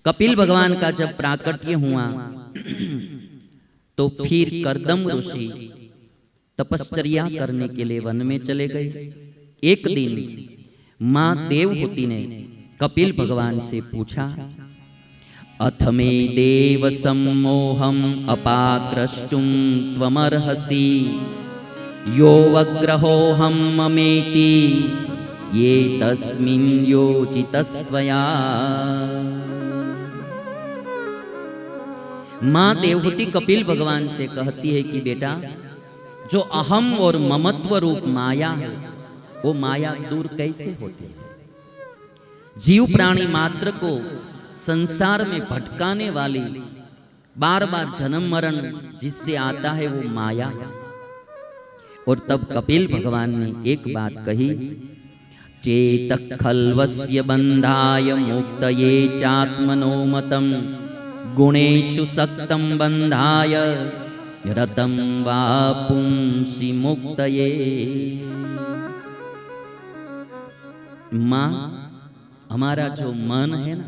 कपिल भगवान का जब प्राकट्य हुआ तो फिर कर्दम ऋषि तपश्चर्या करने के लिए वन में चले गए। एक दिन मां देवहूति ने कपिल भगवान से पूछा, अथ मे देव सम्मोहम अपाद्रष्टुम त्वमर्हसि यो वग्रहोऽहं ममेति ये तस्मिन् योजितस्त्वया। मां देवहूति कपिल भगवान से कहती है कि बेटा, जो अहम और ममत्व रूप माया है वो माया दूर कैसे होती है? जीव प्राणी मात्र को संसार में भटकाने वाली बार बार जन्म मरण जिससे आता है वो माया है। और तब कपिल भगवान ने एक बात कही, चेत खल्वस्य बंधाय मुक्तये चात्मनो मतम गुणेषु सक्तं बंधाय रतं वा पुंसि मुक्तये। मां, हमारा जो मन है ना,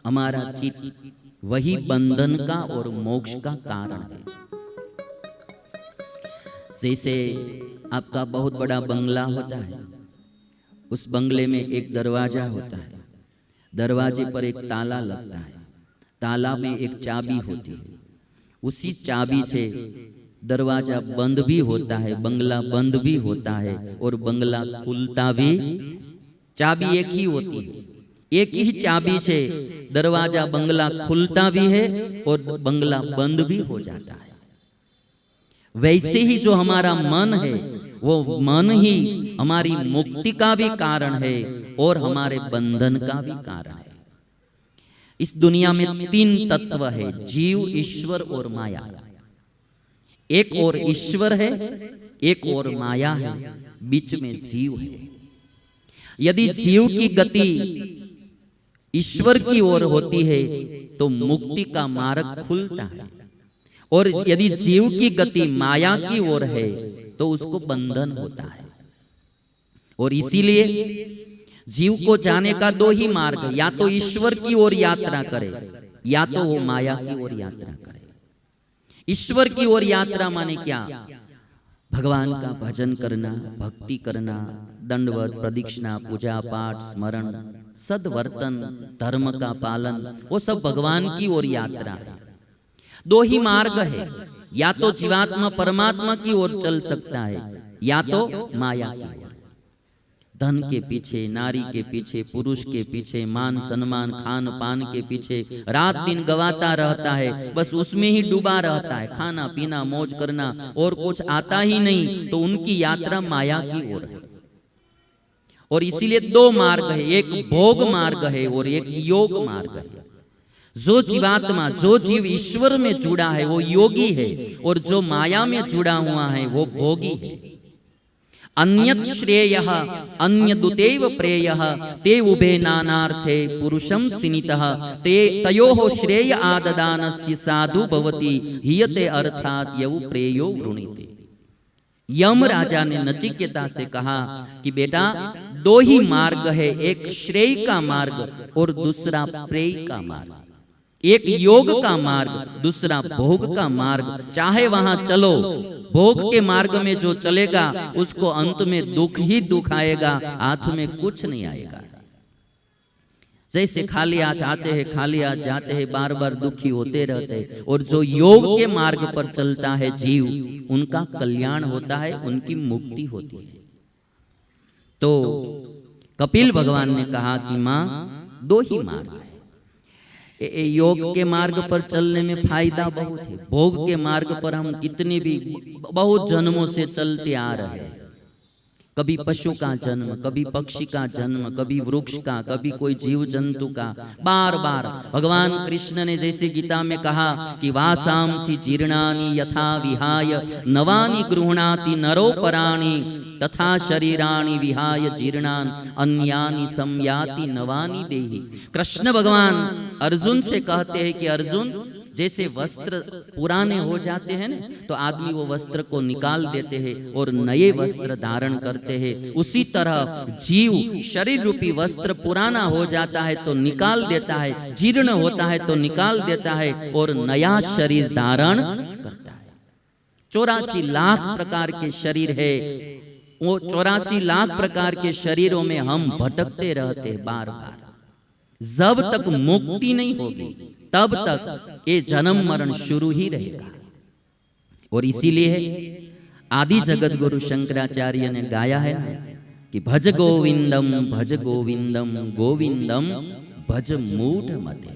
हमारा चित्त, वही बंधन का और मोक्ष का कारण है। जैसे आपका बहुत बड़ा बंगला होता है, उस बंगले में एक दरवाजा होता है, दरवाजे पर एक ताला लगता है, ताला में एक चाबी होती है, उसी चाबी से दरवाजा बंद भी होता है, बंगला बंद भी होता है और बंगला खुलता भी। चाबी एक ही होती है, एक ही चाबी से दरवाजा बंगला खुलता भी है और बंगला बंद भी हो जाता है। वैसे ही जो हमारा मन है वो मन ही हमारी मुक्ति का भी कारण है और हमारे बंधन का भी कारण है। इस दुनिया में तीन तत्व है, जीव, ईश्वर और माया। एक और ईश्वर है, एक और माया है, बीच में जीव है। यदि जीव की गति ईश्वर की ओर होती है तो मुक्ति का मार्ग खुलता है, और यदि जीव की गति माया की ओर है तो उसको बंधन होता है। और इसीलिए जीव को जाने का दो ही मार्ग है, या तो ईश्वर की ओर यात्रा करे या तो वो माया की ओर यात्रा करे। ईश्वर की ओर यात्रा माने क्या? भगवान का भजन करना, भक्ति करना, दंडवत, प्रदक्षिणा, पूजा पाठ, स्मरण, सद्वर्तन, धर्म का पालन, वो सब भगवान की ओर यात्रा है। दो ही मार्ग है, या तो जीवात्मा परमात्मा की ओर चल सकता है या तो माया की ओर। धन के पीछे, नारी के पीछे, पुरुष के पीछे, मान सम्मान, खान पान के पीछे रात दिन गवाता रहता है, बस उसमें ही डूबा रहता है, खाना पीना मौज करना और कुछ आता ही नहीं, तो उनकी यात्रा माया की ओर है। और इसीलिए दो मार्ग है, एक भोग मार्ग है और एक योग मार्ग है। जो जीवात्मा, जो जीव ईश्वर में जुड़ा है वो योगी है, और जो माया में जुड़ा हुआ है वो भोगी है। अन्यत् श्रेयः अन्यदुतेव प्रेयः ते उभे नानार्थे पुरुषं सिनितः ते तयोः श्रेय आददानस्य साधु भवति हियते अर्थात यौ प्रेयो वृणीते। यम राजा ने नचिकेता से कहा कि बेटा, दो ही मार्ग है, एक श्रेय का मार्ग और दूसरा प्रेय का मार्ग। एक योग का मार्ग, दूसरा भोग का मार्ग। चाहे वहां चलो, भोग के मार्ग में जो चलेगा उसको अंत में दुख ही दुख आएगा, हाथ में कुछ नहीं आएगा। जैसे खाली हाथ आते हैं, खाली हाथ जाते हैं, बार बार दुखी होते रहते हैं। और जो योग के मार्ग पर चलता है जीव, उनका कल्याण होता है, उनकी मुक्ति होती है। तो कपिल भगवान ने कहा कि मां, दो ही मार्ग है। योग के मार्ग पर चलने में फायदा बहुत है, भोग के मार्ग पर हम कितने भी बहुत जन्मों से चलते आ रहे हैं। कभी पशु का जन्म, कभी पक्षी का जन्म, कभी वृक्ष का, कभी कोई जीव जंतु का, बार बार। भगवान कृष्ण ने जैसे गीता में कहा कि वासांसि जीर्णानि यथा विहाय नवानि गृह्णाति नरो पराणि तथा शरीराणि विहाय जीर्णान अन्यानि संयाति नवानि देहि। कृष्ण भगवान अर्जुन से कहते हैं कि अर्जुन, जैसे वस्त्र पुराने हो जाते हैं ना, तो आदमी वो वस्त्र को निकाल देते हैं और नए वस्त्र धारण करते हैं, उसी तरह जीव शरीर रूपी वस्त्र पुराना हो जाता है तो निकाल देता है, जीर्ण होता है तो निकाल देता है और नया शरीर धारण करता है। 84 लाख प्रकार के शरीर है, वो 84 लाख प्रकार के शरीरों में हम भटकते रहते बार बार। जब तक मुक्ति नहीं होगी तब तक ये जन्म मरण शुरू ही रहेगा। और इसीलिए आदि जगत गुरु शंकराचार्य ने गाया है कि भज गोविंदम गोविंदम भज मूढ़ मते,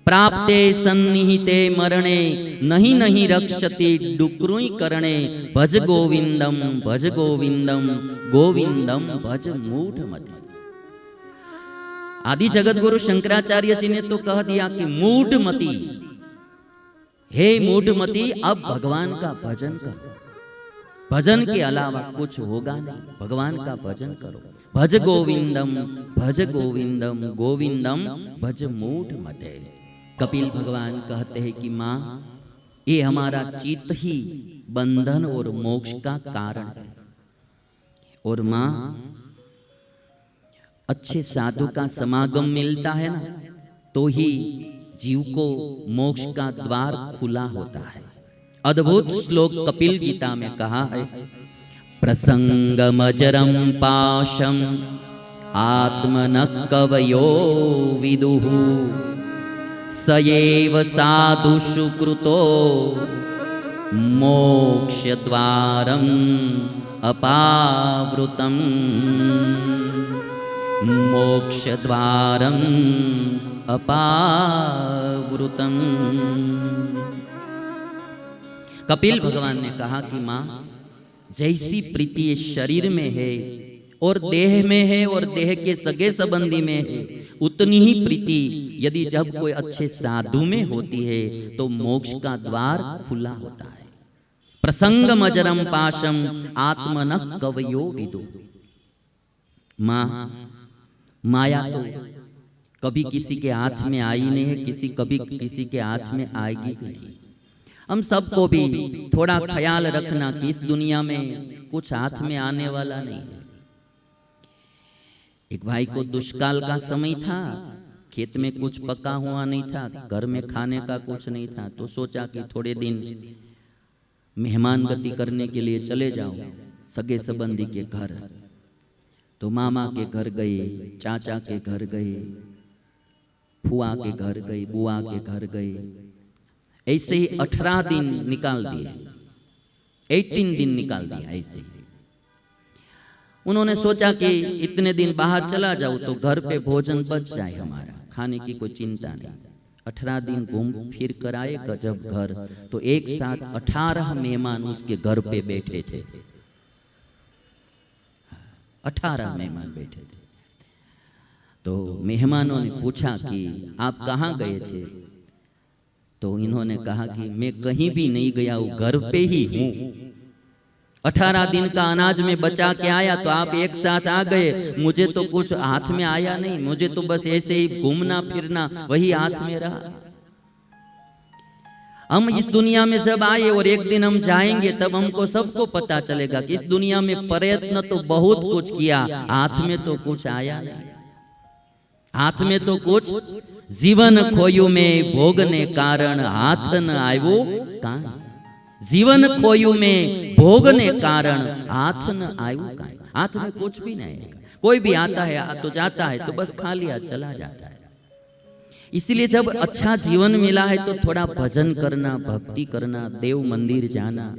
प्राप्ते सन्निहिते मरणे नहीं नहीं रक्षति डुक्रुई करणे, भज गोविंदम गोविंदम भज मूढ़ मते। आदि जगत गुरु शंकराचार्य जी ने तो कह दिया कि मूढ़मती, हे मूढ़मती, अब भगवान का भजन करो, भजन के अलावा कुछ होगा नहीं, भगवान का भजन करो। भज गोविंदम गोविंदम भज मूढ़मते। कपिल भगवान कहते हैं कि माँ, ये हमारा चित्त ही बंधन और मोक्ष का कारण है। और माँ, अच्छे साधु का समागम मिलता है ना, तो ही जीव को मोक्ष का द्वार खुला होता है। अद्भुत श्लोक कपिल गीता में कहा है, प्रसंगमजरम पाशम आत्मन कवयो विदुः, सएव साधु सुकृतो मोक्ष द्वारम अपावृतम, मोक्ष द्वारम अपावृतम। कपिल भगवान ने कहा कि माँ, जैसी प्रीति शरीर में है और देह में है और देह के सगे संबंधी में है, उतनी ही प्रीति यदि जब कोई अच्छे साधु में होती है तो मोक्ष का द्वार खुला होता है। प्रसंगमजरम पाशम आत्मनः कवयो विदु। माँ, माया तो कभी किसी के हाथ में आई नहीं है, कभी किसी के हाथ में आएगी भी नहीं। हम सबको भी थोड़ा ख्याल रखना कि इस दुनिया में कुछ हाथ में आने वाला नहीं है। एक भाई को दुष्काल का समय था, खेत में कुछ पका हुआ नहीं था, घर में खाने का कुछ नहीं था, तो सोचा कि थोड़े दिन मेहमान गति करने के लिए चले जाओ सगे संबंधी के घर। तो मामा के घर गए, चाचा के घर गए, फुआ के घर गए, बुआ के घर गए। ऐसे ही 18 दिन निकाल दिए, 18 दिन निकाल दिया। ऐसे ही उन्होंने सोचा कि इतने दिन बाहर चला जाऊं तो घर पे भोजन बच जाए, हमारा खाने की कोई चिंता नहीं। 18 दिन घूम फिर कर आए जब घर, तो एक साथ 18 मेहमान उसके घर पे बैठे थे। 18 मेहमान बैठे थे। तो मेहमानों ने पूछा कि आप कहाँ गए थे? तो इन्होंने कहा कि मैं कहीं भी नहीं गया हूँ, घर पे ही हूँ। 18 दिन का अनाज में बचा के आया तो आप एक साथ आ गए, मुझे तो कुछ हाथ में आया नहीं, मुझे तो बस ऐसे ही घूमना फिरना वही हाथ में रहा। हम इस दुनिया में जब आए और एक दिन हम जाएंगे तब हमको सबको पता चलेगा कि इस दुनिया में प्रयत्न तो बहुत कुछ किया, हाथ में तो कुछ आया नहीं। हाथ में तो कुछ जीवन खोयु में भोगने कारण हाथ न आयो काई। जीवन खोयु में भोगने कारण हाथ न आयो काई। हाथ में कुछ भी नहीं है। कोई भी आता है तो जाता है, तो बस खा लिया चला जाता है। इसलिए जब अच्छा जीवन मिला है तो थोड़ा भजन करना, भक्ति करना, देव मंदिर जाना,